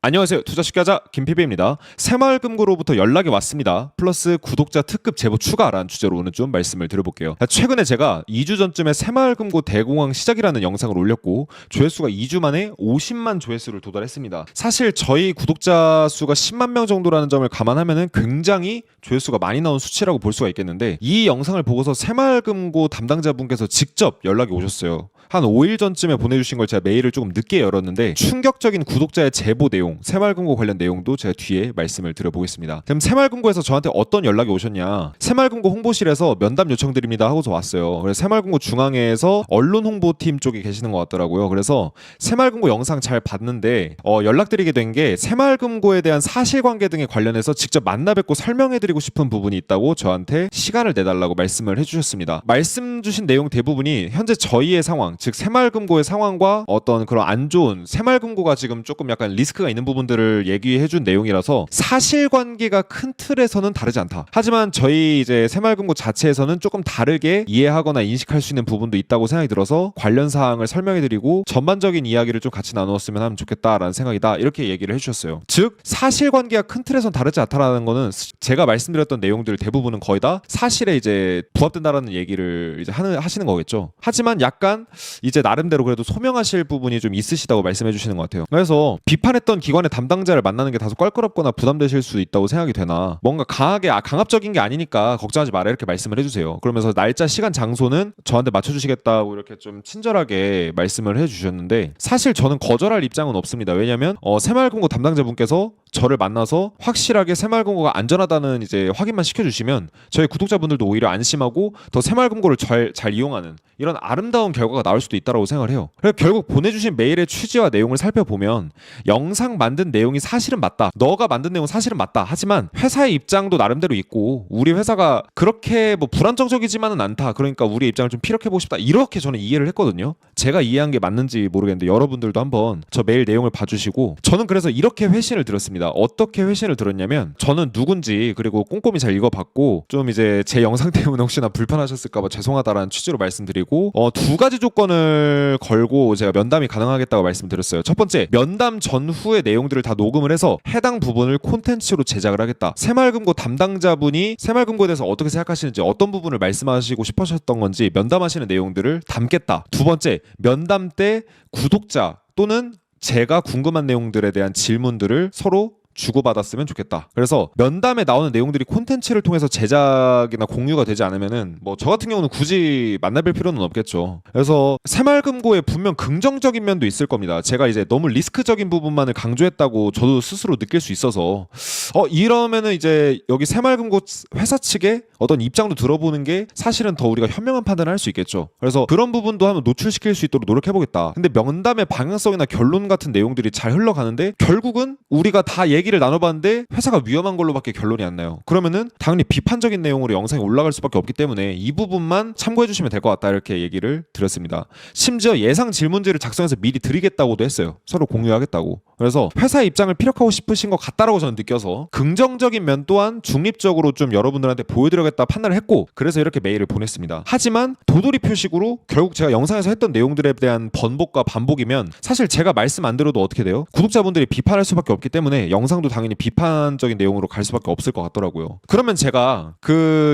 안녕하세요. 투자 쉽게 하자 김PB입니다. 새마을금고로부터 연락이 왔습니다. 플러스 구독자 특급 제보 추가라는 주제로 오늘 좀 말씀을 드려볼게요. 최근에 제가 2주 전쯤에 새마을금고 대공황 시작이라는 영상을 올렸고 조회수가 2주 만에 50만 조회수를 도달했습니다. 사실 저희 구독자 수가 10만 명 정도라는 점을 감안하면 굉장히 조회수가 많이 나온 수치라고 볼 수가 있겠는데, 이 영상을 보고서 새마을금고 담당자분께서 직접 연락이 오셨어요. 한 5일 전쯤에 보내주신 걸 제가 메일을 조금 늦게 열었는데, 충격적인 구독자의 제보 내용, 새마을금고 관련 내용도 제가 뒤에 말씀을 드려보겠습니다. 그럼 새마을금고에서 저한테 어떤 연락이 오셨냐, 새마을금고 홍보실에서 면담 요청드립니다 하고서 왔어요. 그래서 새마을금고 중앙회에서 언론 홍보팀 쪽에 계시는 것 같더라고요. 그래서 새마을금고 영상 잘 봤는데 연락드리게 된 게 새마을금고에 대한 사실관계 등에 관련해서 직접 만나 뵙고 설명해드리고 싶은 부분이 있다고 저한테 시간을 내달라고 말씀을 해주셨습니다. 말씀 주신 내용 대부분이 현재 저희의 상황, 즉 새마을금고의 상황과 어떤 그런 안 좋은, 새마을금고가 지금 조금 약간 리스크가 있는 부분들을 얘기해준 내용이라서 사실관계가 큰 틀에서는 다르지 않다. 하지만 저희 이제 새마을금고 자체에서는 조금 다르게 이해하거나 인식할 수 있는 부분도 있다고 생각이 들어서 관련 사항을 설명해드리고 전반적인 이야기를 좀 같이 나누었으면 하면 좋겠다라는 생각이다, 이렇게 얘기를 해주셨어요. 즉 사실관계가 큰 틀에선 다르지 않다라는 거는 제가 말씀드렸던 내용들 대부분은 거의 다 사실에 이제 부합된다라는 얘기를 이제 하시는 거겠죠. 하지만 약간 이제 나름대로 그래도 소명하실 부분이 좀 있으시다고 말씀해 주시는 것 같아요. 그래서 비판했던 기관의 담당자를 만나는 게 다소 껄끄럽거나 부담되실 수 있다고 생각이 되나, 뭔가 강압적인 게 아니니까 걱정하지 마라, 이렇게 말씀을 해주세요. 그러면서 날짜, 시간, 장소는 저한테 맞춰주시겠다고 이렇게 좀 친절하게 말씀을 해주셨는데, 사실 저는 거절할 입장은 없습니다. 왜냐면 새마을금고 담당자분께서 저를 만나서 확실하게 새마을금고가 안전하다는 이제 확인만 시켜주시면 저희 구독자분들도 오히려 안심하고 더 새마을금고를 잘 이용하는 이런 아름다운 결과가 나올 수도 있다고 생각을 해요. 그래서 결국 보내주신 메일의 취지와 내용을 살펴보면 영상 만든 내용이 사실은 맞다, 너가 만든 내용 사실은 맞다, 하지만 회사의 입장도 나름대로 있고 우리 회사가 그렇게 뭐 불안정적이지만은 않다, 그러니까 우리의 입장을 좀 피력해보고 싶다, 이렇게 저는 이해를 했거든요. 제가 이해한 게 맞는지 모르겠는데 여러분들도 한번 저 메일 내용을 봐주시고, 저는 그래서 이렇게 회신을 들었습니다. 어떻게 회신을 들었냐면, 저는 누군지 그리고 꼼꼼히 잘 읽어봤고 좀 이제 제 영상 때문에 혹시나 불편하셨을까봐 죄송하다라는 취지로 말씀드리고, 두 가지 조건을 걸고 제가 면담이 가능하겠다고 말씀드렸어요. 첫 번째, 면담 전후의 내용들을 다 녹음을 해서 해당 부분을 콘텐츠로 제작을 하겠다. 새마을금고 담당자분이 새마을금고에 대해서 어떻게 생각하시는지, 어떤 부분을 말씀하시고 싶으셨던 건지 면담하시는 내용들을 담겠다. 두 번째, 면담 때 구독자 또는 제가 궁금한 내용들에 대한 질문들을 서로 주고받았으면 좋겠다. 그래서 면담에 나오는 내용들이 콘텐츠를 통해서 제작이나 공유가 되지 않으면은 뭐 저 같은 경우는 굳이 만나뵐 필요는 없겠죠. 그래서 새마을금고에 분명 긍정적인 면도 있을 겁니다. 제가 이제 너무 리스크적인 부분만을 강조했다고 저도 스스로 느낄 수 있어서 이러면은 이제 여기 새마을금고 회사 측의 어떤 입장도 들어보는 게 사실은 더 우리가 현명한 판단을 할 수 있겠죠. 그래서 그런 부분도 한번 노출시킬 수 있도록 노력해보겠다. 근데 면담의 방향성이나 결론 같은 내용들이 잘 흘러가는데 결국은 우리가 다 얘기를 나눠봤는데 회사가 위험한 걸로밖에 결론이 안 나요. 그러면은 당연히 비판적인 내용으로 영상이 올라갈 수밖에 없기 때문에 이 부분만 참고해주시면 될 것 같다, 이렇게 얘기를 드렸습니다. 심지어 예상 질문지를 작성해서 미리 드리겠다고도 했어요. 서로 공유하겠다고. 그래서 회사의 입장을 피력하고 싶으신 것 같다라고 저는 느껴서 긍정적인 면 또한 중립적으로 좀 여러분들한테 보여드려야겠다 판단을 했고, 그래서 이렇게 메일을 보냈습니다. 하지만 도돌이 표식으로 결국 제가 영상에서 했던 내용들에 대한 번복과 반복이면 사실 제가 말씀 안 드려도 어떻게 돼요? 구독자분들이 비판할 수밖에 없기 때문에 영상도 당연히 비판적인 내용으로 갈 수밖에 없을 것 같더라고요. 그러면 제가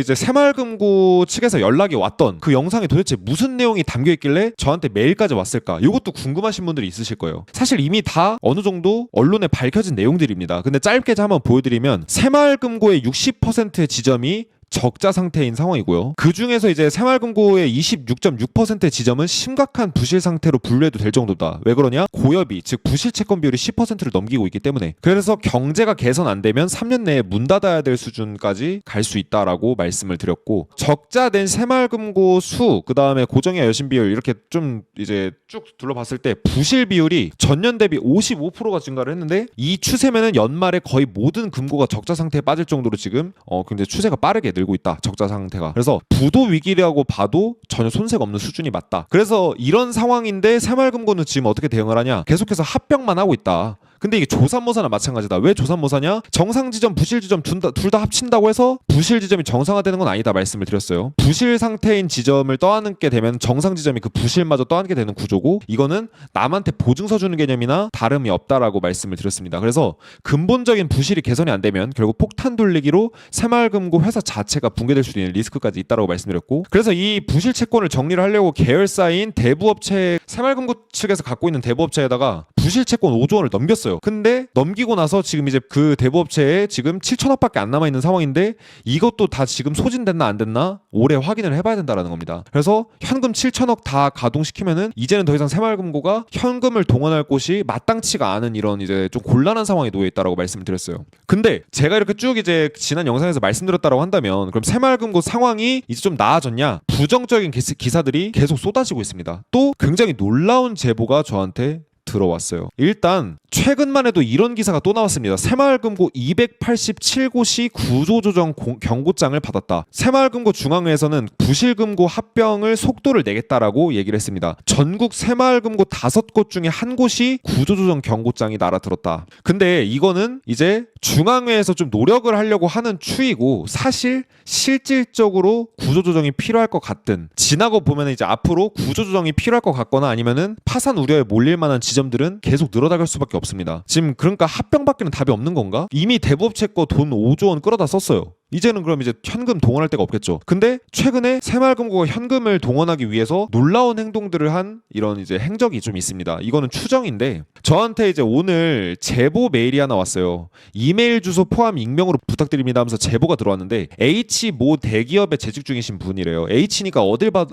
이제 새마을금고 측에서 연락이 왔던 그 영상에 도대체 무슨 내용이 담겨 있길래 저한테 메일까지 왔을까? 이것도 궁금하신 분들이 있으실 거예요. 사실 이미 다 어느 정도 언론에 밝혀진 내용들입니다. 근데 짧게 한번 보여드리면, 새마을금고의 60%의 지점이 적자 상태인 상황이고요. 그 중에서 이제 새마을금고의 26.6%의 지점은 심각한 부실 상태로 분류해도 될 정도다. 왜 그러냐? 고여비, 즉 부실 채권 비율이 10%를 넘기고 있기 때문에. 그래서 경제가 개선 안 되면 3년 내에 문 닫아야 될 수준까지 갈 수 있다라고 말씀을 드렸고, 적자된 새마을금고 수, 그 다음에 고정이하 여신 비율, 이렇게 좀 이제 쭉 둘러봤을 때 부실 비율이 전년 대비 55%가 증가를 했는데, 이 추세면은 연말에 거의 모든 금고가 적자 상태에 빠질 정도로 지금 근데 추세가 빠르게 늘고 있다, 적자 상태가. 그래서 부도 위기라고 봐도 전혀 손색 없는 수준이 맞다. 그래서 이런 상황인데 새마을금고는 지금 어떻게 대응을 하냐? 계속해서 합병만 하고 있다. 근데 이게 조삼모사나 마찬가지다. 왜 조삼모사냐? 정상지점, 부실지점 둘 다 합친다고 해서 부실지점이 정상화되는 건 아니다 말씀을 드렸어요. 부실 상태인 지점을 떠안게 되면 정상지점이 그 부실마저 떠안게 되는 구조고, 이거는 남한테 보증서 주는 개념이나 다름이 없다라고 말씀을 드렸습니다. 그래서 근본적인 부실이 개선이 안 되면 결국 폭탄 돌리기로 새마을금고 회사 자체가 붕괴될 수도 있는 리스크까지 있다라고 말씀드렸고, 그래서 이 부실 채권을 정리를 하려고 계열사인 대부업체, 새마을금고 측에서 갖고 있는 대부업체에다가 부실 채권 5조 원을 넘겼어요. 근데 넘기고 나서 지금 이제 그 대부업체에 지금 7천억밖에 안 남아있는 상황인데, 이것도 다 지금 소진됐나 안 됐나 올해 확인을 해봐야 된다라는 겁니다. 그래서 현금 7천억 다 가동시키면은 이제는 더 이상 새마을금고가 현금을 동원할 곳이 마땅치가 않은 이런 이제 좀 곤란한 상황에 놓여 있다라고 말씀을 드렸어요. 근데 제가 이렇게 쭉 이제 지난 영상에서 말씀드렸다라고 한다면, 그럼 새마을금고 상황이 이제 좀 나아졌냐? 부정적인 기사들이 계속 쏟아지고 있습니다. 또 굉장히 놀라운 제보가 저한테 들어왔어요. 일단 최근만 해도 이런 기사가 또 나왔습니다. 새마을금고 287곳이 구조조정 경고장을 받았다. 새마을금고 중앙회에서는 부실금고 합병을 속도를 내겠다라고 얘기를 했습니다. 전국 새마을금고 5곳 중에 한 곳이 구조조정 경고장이 날아들었다. 근데 이거는 이제 중앙회에서 좀 노력을 하려고 하는 추이고, 사실 실질적으로 구조조정이 필요할 것 같든, 지나고 보면 이제 앞으로 구조조정이 필요할 것 같거나 아니면은 파산 우려에 몰릴 만한 지점들은 계속 늘어나갈 수밖에 없습니다. 지금 그러니까 합병밖에는 답이 없는 건가? 이미 대부업체 거 돈 5조 원 끌어다 썼어요. 이제는 그럼 이제 현금 동원할 데가 없겠죠. 근데 최근에 새마을금고가 현금을 동원하기 위해서 놀라운 행동들을 한 이런 이제 행적이 좀 있습니다. 이거는 추정인데, 저한테 이제 오늘 제보 메일이 하나 왔어요. 이메일 주소 포함 익명으로 부탁드립니다 하면서 제보가 들어왔는데, H 모 대기업에 재직 중이신 분이래요. H니까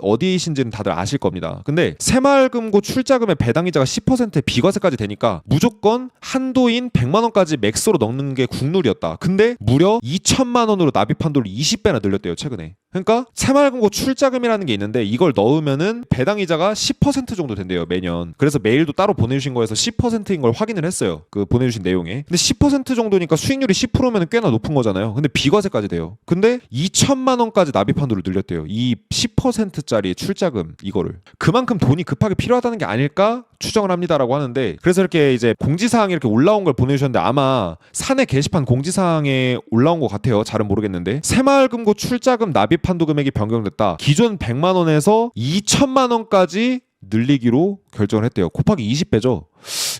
어디이신지는 다들 아실 겁니다. 근데 새마을금고 출자금의 배당이자가 10%의 비과세까지 되니까 무조건 한도인 100만 원까지 맥스로 넣는 게 국룰이었다. 근데 무려 2천만 원으로 납입 한도를 20배나 늘렸대요, 최근에. 그러니까 새마을금고 출자금이라는 게 있는데, 이걸 넣으면은 배당이자가 10% 정도 된대요, 매년. 그래서 메일도 따로 보내주신 거에서 10%인 걸 확인을 했어요, 그 보내주신 내용에. 근데 10% 정도니까 수익률이 10%면 꽤나 높은 거잖아요. 근데 비과세까지 돼요. 근데 2천만 원까지 납입 한도를 늘렸대요, 이 10%짜리 출자금 이거를. 그만큼 돈이 급하게 필요하다는 게 아닐까 추정을 합니다라고 하는데, 그래서 이렇게 이제 공지사항이 이렇게 올라온 걸 보내주셨는데, 아마 사내 게시판 공지사항에 올라온 것 같아요. 잘은 모르겠는데, 새마을금고 출자금 납입 한도 금액이 변경됐다. 기존 100만 원에서 2천만 원까지 늘리기로 결정을 했대요. 곱하기 20배죠.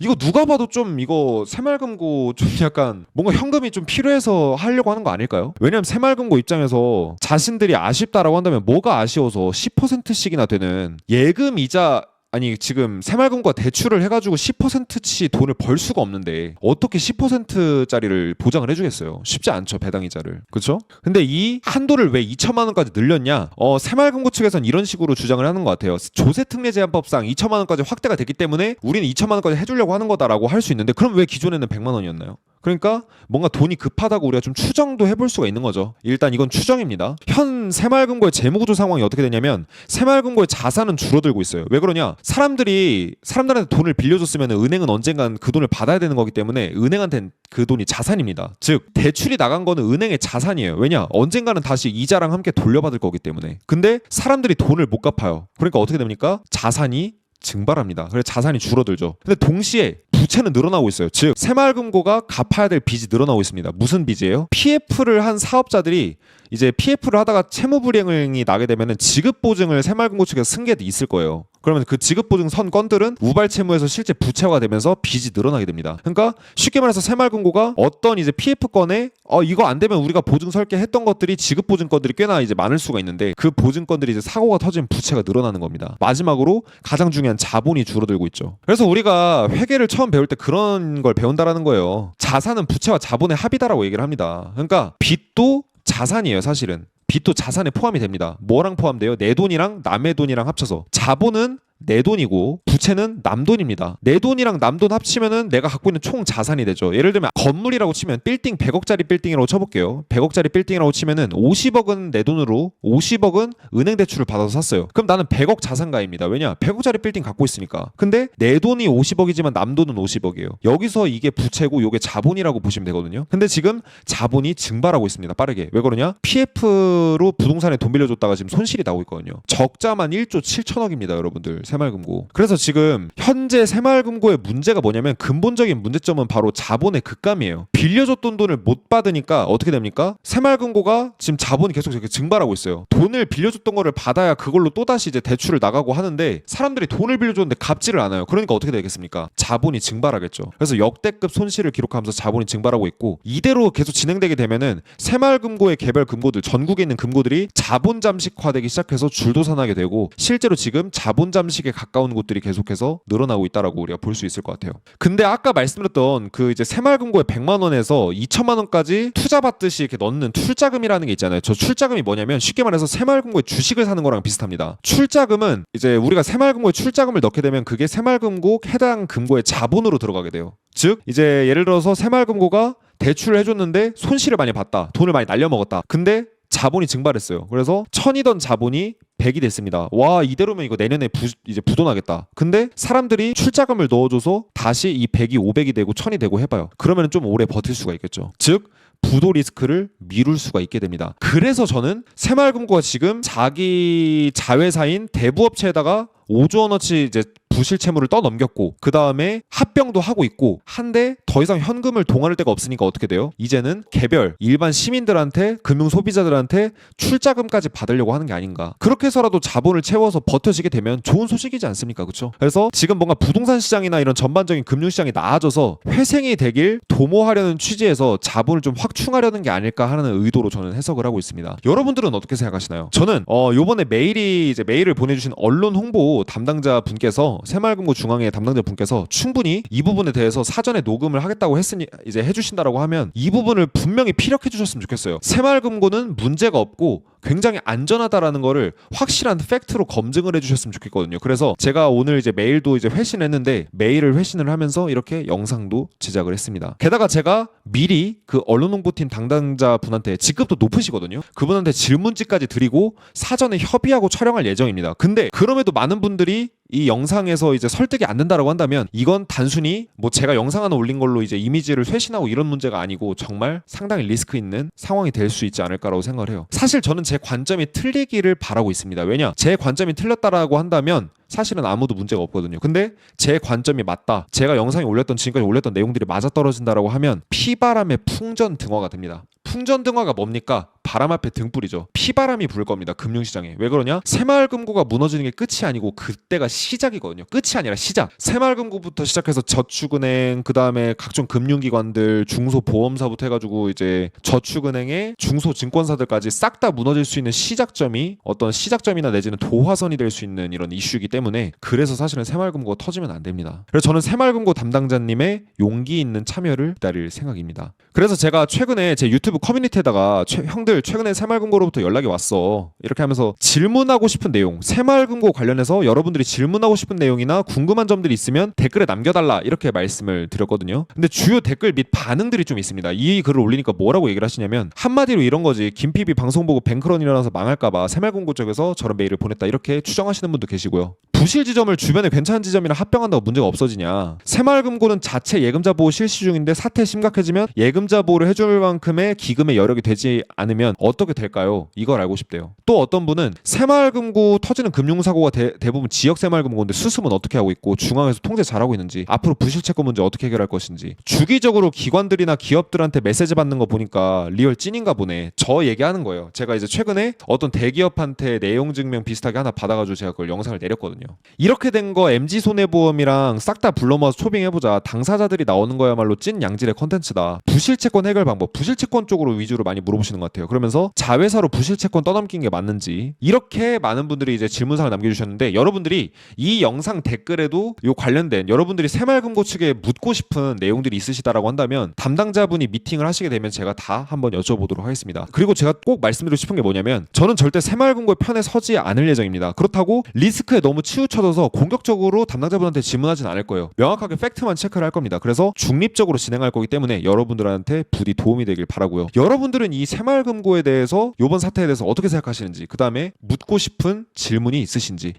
이거 누가 봐도 좀, 이거 새마을금고 좀 약간 뭔가 현금이 좀 필요해서 하려고 하는 거 아닐까요? 왜냐면 새마을금고 입장에서 자신들이 아쉽다라고 한다면, 뭐가 아쉬워서 10%씩이나 되는 예금 이자, 아니 지금 새마을금고가 대출을 해가지고 10%치 돈을 벌 수가 없는데 어떻게 10%짜리를 보장을 해주겠어요? 쉽지 않죠, 배당이자를. 그렇죠? 근데 이 한도를 왜 2천만 원까지 늘렸냐? 새마을금고 측에서는 이런 식으로 주장을 하는 것 같아요. 조세특례제한법상 2천만 원까지 확대가 됐기 때문에 우리는 2천만 원까지 해주려고 하는 거다라고 할 수 있는데, 그럼 왜 기존에는 100만 원이었나요? 그러니까 뭔가 돈이 급하다고 우리가 좀 추정도 해볼 수가 있는 거죠. 일단 이건 추정입니다. 현 새마을금고의 재무구조 상황이 어떻게 되냐면, 새마을금고의 자산은 줄어들고 있어요. 왜 그러냐? 사람들한테 돈을 빌려줬으면 은행은 언젠간 그 돈을 받아야 되는 거기 때문에 은행한테는 그 돈이 자산입니다. 즉 대출이 나간 거는 은행의 자산이에요. 왜냐? 언젠가는 다시 이자랑 함께 돌려받을 거기 때문에. 근데 사람들이 돈을 못 갚아요. 그러니까 어떻게 됩니까? 자산이 증발합니다. 그래서 자산이 줄어들죠. 근데 동시에 부채는 늘어나고 있어요. 즉 새마을금고가 갚아야 될 빚이 늘어나고 있습니다. 무슨 빚이에요? PF를 한 사업자들이 이제 PF를 하다가 채무불이행이 나게 되면은 지급보증을 새마을금고 측에서 쓴 게 있을 거예요. 그러면 그 지급보증 선 건들은 우발채무에서 실제 부채화가 되면서 빚이 늘어나게 됩니다. 그러니까 쉽게 말해서 새마을금고가 어떤 이제 PF건에 이거 안 되면 우리가 보증 설계 했던 것들이, 지급보증건들이 꽤나 이제 많을 수가 있는데, 그 보증건들이 이제 사고가 터지면 부채가 늘어나는 겁니다. 마지막으로 가장 중요한 자본이 줄어들고 있죠. 그래서 우리가 회계를 처음 배울 때 그런 걸 배운다라는 거예요. 자산은 부채와 자본의 합이다라고 얘기를 합니다. 그러니까 빚도 자산이에요, 사실은. 빚도 자산에 포함이 됩니다. 뭐랑 포함돼요? 내 돈이랑 남의 돈이랑 합쳐서. 자본은 내 돈이고 부채는 남 돈입니다. 내 돈이랑 남 돈 합치면은 내가 갖고 있는 총 자산이 되죠. 예를 들면 건물이라고 치면 빌딩 100억짜리 빌딩이라고 쳐볼게요. 100억짜리 빌딩이라고 치면은 50억은 내 돈으로 50억은 은행 대출을 받아서 샀어요. 그럼 나는 100억 자산가입니다. 왜냐? 100억짜리 빌딩 갖고 있으니까. 근데 내 돈이 50억이지만 남 돈은 50억이에요. 여기서 이게 부채고 이게 자본이라고 보시면 되거든요. 근데 지금 자본이 증발하고 있습니다. 빠르게. 왜 그러냐? PF로 부동산에 돈 빌려줬다가 지금 손실이 나고 있거든요. 적자만 1조 7천억입니다, 여러분들. 새마을금고. 그래서 지금 현재 새마을금고의 문제가 뭐냐면 근본적인 문제점은 바로 자본의 급감이에요. 빌려줬던 돈을 못 받으니까 어떻게 됩니까? 새마을금고가 지금 자본이 계속 이렇게 증발하고 있어요. 돈을 빌려줬던 거를 받아야 그걸로 또다시 이제 대출을 나가고 하는데 사람들이 돈을 빌려줬는데 갚지를 않아요. 그러니까 어떻게 되겠습니까? 자본이 증발하겠죠. 그래서 역대급 손실을 기록하면서 자본이 증발하고 있고, 이대로 계속 진행되게 되면은 새마을금고의 개별 금고들, 전국에 있는 금고들이 자본 잠식화되기 시작해서 줄도산하게 되고, 실제로 지금 자본 잠식에 가까운 곳들이 계속해서 늘어나고 있다라고 우리가 볼 수 있을 것 같아요. 근데 아까 말씀드렸던 그 이제 새마을금고에 100만 원에서 2천만 원까지 투자 받듯이 이렇게 넣는 출자금이라는 게 있잖아요. 저 출자금이 뭐냐면 쉽게 말해서 새마을금고에 주식을 사는 거랑 비슷합니다. 출자금은 이제 우리가 새마을금고에 출자금을 넣게 되면 그게 새마을금고 해당 금고의 자본으로 들어가게 돼요. 즉 이제 예를 들어서 새마을금고가 대출을 해줬는데 손실을 많이 봤다, 돈을 많이 날려먹었다. 근데 자본이 증발했어요. 그래서 1000이던 자본이 100이 됐습니다. 와, 이대로면 이거 내년에 이제 부도나겠다. 근데 사람들이 출자금을 넣어줘서 다시 이 100이 500이 되고 1000이 되고 해봐요. 그러면 좀 오래 버틸 수가 있겠죠. 즉 부도 리스크를 미룰 수가 있게 됩니다. 그래서 저는 새마을금고가 지금 자기 자회사인 대부업체에다가 5조 원어치 이제 부실 채무를 떠넘겼고, 그 다음에 합병도 하고 있고 한데 더 이상 현금을 동원할 데가 없으니까 어떻게 돼요? 이제는 개별 일반 시민들한테, 금융 소비자들한테 출자금까지 받으려고 하는 게 아닌가. 그렇게 해서라도 자본을 채워서 버텨지게 되면 좋은 소식이지 않습니까? 그렇죠? 그래서 지금 뭔가 부동산 시장이나 이런 전반적인 금융 시장이 나아져서 회생이 되길 도모하려는 취지에서 자본을 좀 확충하려는 게 아닐까 하는 의도로 저는 해석을 하고 있습니다. 여러분들은 어떻게 생각하시나요? 저는 요번에 메일을 보내주신 언론 홍보 담당자 분께서, 새마을금고 중앙회 담당자 분께서 충분히 이 부분에 대해서 사전에 녹음을 하겠다고 했으니 이제 해주신다라고 하면 이 부분을 분명히 피력해 주셨으면 좋겠어요. 새마을금고는 문제가 없고 굉장히 안전하다라는 거를 확실한 팩트로 검증을 해주셨으면 좋겠거든요. 그래서 제가 오늘 이제 메일도 이제 회신했는데 메일을 회신을 하면서 이렇게 영상도 제작을 했습니다. 게다가 제가 미리 그 언론홍보팀 담당자 분한테 직급도 높으시거든요. 그분한테 질문지까지 드리고 사전에 협의하고 촬영할 예정입니다. 근데 그럼에도 많은 분들이 이 영상에서 이제 설득이 안 된다라고 한다면 이건 단순히 뭐 제가 영상 하나 올린 걸로 이제 이미지를 쇄신하고 이런 문제가 아니고 정말 상당히 리스크 있는 상황이 될 수 있지 않을까라고 생각을 해요. 사실 저는 제 관점이 틀리기를 바라고 있습니다. 왜냐? 제 관점이 틀렸다라고 한다면 사실은 아무도 문제가 없거든요. 근데 제 관점이 맞다, 제가 영상에 올렸던, 지금까지 올렸던 내용들이 맞아떨어진다라고 하면 피바람의 풍전등화가 됩니다. 풍전등화가 뭡니까? 바람 앞에 등불이죠. 피바람이 불 겁니다. 금융시장에. 왜 그러냐? 새마을금고가 무너지는 게 끝이 아니고 그때가 시작이거든요. 끝이 아니라 시작. 새마을금고부터 시작해서 저축은행, 그 다음에 각종 금융기관들, 중소보험사부터 해가지고 이제 저축은행에 중소증권사들까지 싹 다 무너질 수 있는 시작점이 어떤 시작점이나 내지는 도화선이 될 수 있는 이런 이슈이기 때문에, 그래서 사실은 새마을금고가 터지면 안 됩니다. 그래서 저는 새마을금고 담당자님의 용기 있는 참여를 기다릴 생각입니다. 그래서 제가 최근에 제 유튜브 커뮤니티에다가 형들 최근에 새마을금고로부터 연락이 왔어, 이렇게 하면서 질문하고 싶은 내용, 새마을금고 관련해서 여러분들이 질문하고 싶은 내용이나 궁금한 점들이 있으면 댓글에 남겨달라, 이렇게 말씀을 드렸거든요. 근데 주요 댓글 및 반응들이 좀 있습니다. 이 글을 올리니까 뭐라고 얘기를 하시냐면 한마디로 이런 거지. 김PB 방송 보고 뱅크런 일어나서 망할까봐 새마을금고 쪽에서 저런 메일을 보냈다, 이렇게 추정하시는 분도 계시고요. 부실 지점을 주변에 괜찮은 지점이랑 합병한다고 문제가 없어지냐? 새마을금고는 자체 예금자 보호 실시 중인데 사태 심각해지면 예금자 보호를 해줄 만큼의 기금의 여력이 되지 않으면 어떻게 될까요? 이걸 알고 싶대요. 또 어떤 분은 새마을금고 터지는 금융사고가 대부분 지역 새마을금고인데 수습은 어떻게 하고 있고 중앙에서 통제 잘하고 있는지, 앞으로 부실 채권 문제 어떻게 해결할 것인지, 주기적으로 기관들이나 기업들한테 메시지 받는 거 보니까 리얼 찐인가 보네, 저 얘기하는 거예요. 제가 이제 최근에 어떤 대기업한테 내용 증명 비슷하게 하나 받아가지고 제가 그걸 영상을 내렸거든요. 이렇게 된 거 MG손해보험이랑 싹 다 불러 모아서 초빙해보자, 당사자들이 나오는 거야말로 찐 양질의 컨텐츠다. 부실채권 해결 방법, 부실채권 쪽으로 위주로 많이 물어보시는 것 같아요. 그러면서 자회사로 부실채권 떠넘긴 게 맞는지, 이렇게 많은 분들이 이제 질문사를 남겨주셨는데, 여러분들이 이 영상 댓글에도 요 관련된 여러분들이 새마을금고 측에 묻고 싶은 내용들이 있으시다라고 한다면 담당자분이 미팅을 하시게 되면 제가 다 한번 여쭤보도록 하겠습니다. 그리고 제가 꼭 말씀드리고 싶은 게 뭐냐면, 저는 절대 새마을금고의 편에 서지 않을 예정입니다. 그렇다고 리스크에 너무 치우쳐져서 공격적으로 담당자분한테 질문하진 않을 거예요. 명확하게 팩트만 체크를 할 겁니다. 그래서 중립적으로 진행할 거기 때문에 여러분들한테 부디 도움이 되길 바라고요. 여러분들은 이 새마을금고에 대해서, 이번 사태에 대해서 어떻게 생각하시는지, 그 다음에 묻고 싶은 질문이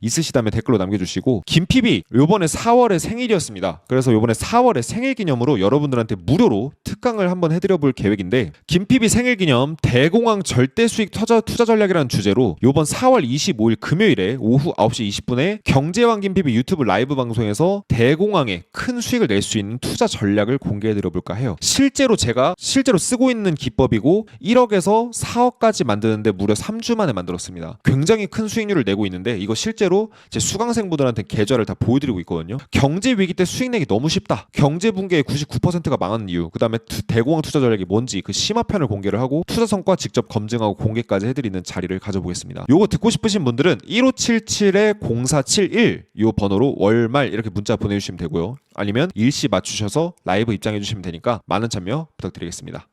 있으시다면 댓글로 남겨주시고, 김PB 요번에 4월에 생일이었습니다. 그래서 요번에 4월에 생일 기념으로 여러분들한테 무료로 특강을 한번 해드려 볼 계획인데, 김PB 생일 기념 대공황 절대 수익 투자 전략이라는 주제로 요번 4월 25일 금요일에 오후 9시 20분에 경제왕 김PB 유튜브 라이브 방송에서 대공황에 큰 수익을 낼 수 있는 투자 전략을 공개해드려 볼까 해요. 실제로 제가 쓰고 있는 기법이고 1억에서 4억까지 만드는데 무려 3주 만에 만들었습니다. 굉장히 큰 수익률을 내고 있는데 이거 실제로 제 수강생분들한테 계좌를 다 보여드리고 있거든요. 경제 위기 때 수익 내기 너무 쉽다. 경제 붕괴의 99%가 망하는 이유, 그 다음에 대공황 투자 전략이 뭔지 그 심화편을 공개를 하고 투자 성과 직접 검증하고 공개까지 해드리는 자리를 가져보겠습니다. 요거 듣고 싶으신 분들은 1577-0471 요 번호로 월말 이렇게 문자 보내주시면 되고요. 아니면 일시 맞추셔서 라이브 입장해 주시면 되니까 많은 참여 부탁드리겠습니다.